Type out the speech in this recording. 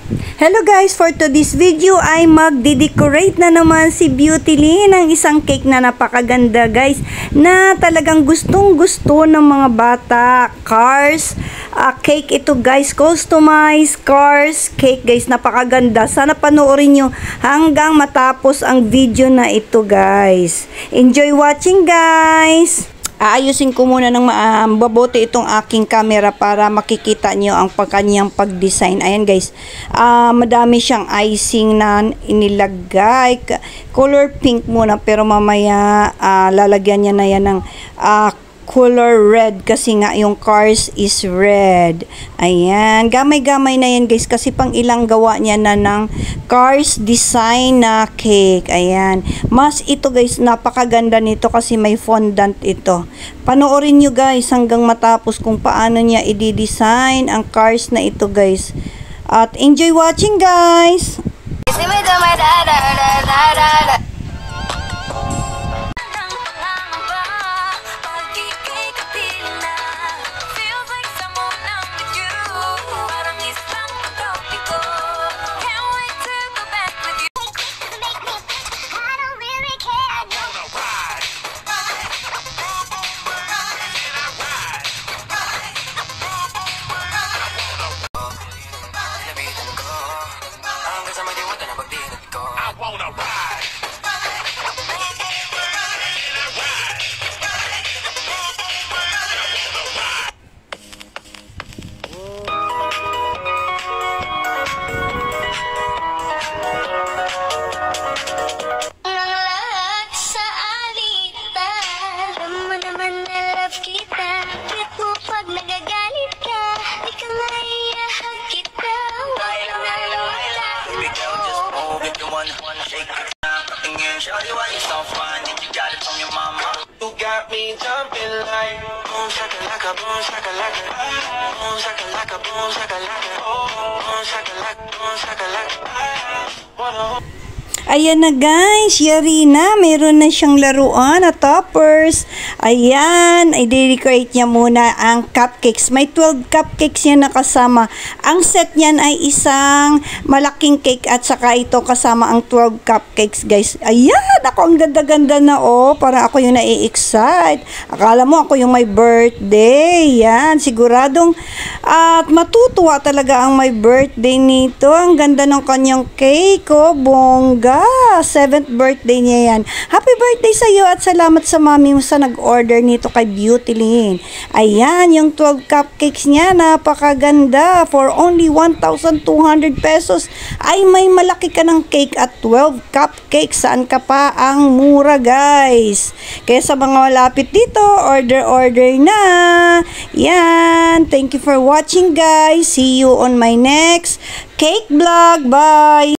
Hello guys, for today's video ay magde-decorate na naman si Beautyline ng isang cake na napakaganda guys, na talagang gustong gusto ng mga bata. Cars cake ito guys, customized cars cake guys, napakaganda. Sana panoorin nyo hanggang matapos ang video na ito guys. Enjoy watching guys. Aayusin ko muna ng mabuti itong aking camera para makikita nyo ang kanyang pag-design. Ayan guys, madami siyang icing na inilagay. Color pink muna, pero mamaya lalagyan niya na yan ng color red kasi nga yung cars is red. Ayan, gamay-gamay na yan guys kasi pang ilang gawa niya na ng cars design na cake. Ayan, mas ito guys, napakaganda nito kasi may fondant ito. Panoorin nyo guys hanggang matapos kung paano niya i-design ang cars na ito guys, at enjoy watching guys. Shorty, why you so fun? And you got it from your mama. You got me jumping like boom shakalaka, boom shakalaka, boom shakalaka, boom shakalaka, boom shakalaka, boom shakalaka. Ayan na guys, yari na, meron na siyang laruan na toppers. Ayan, i-decorate niya muna ang cupcakes. May 12 cupcakes yan na kasama. Ang set niyan ay isang malaking cake at saka ito kasama ang 12 cupcakes guys. Ayan, ako ang ganda-ganda na para ako yung nai-excite. Akala mo ako yung may birthday. Yan, siguradong at matutuwa talaga ang may birthday nito. Ang ganda ng kanyang cake, bongga. 7th birthday niya yan. Happy birthday sa iyo at salamat sa mami mo sa nag-order nito kay Beautyline. Ayan, yung 12 cupcakes niya, napakaganda. For only 1,200 pesos ay may malaki ka ng cake at 12 cupcakes. Saan ka pa ang mura guys? Kaya sa mga malapit dito, order na. Yan, thank you for watching guys. See you on my next cake vlog. Bye!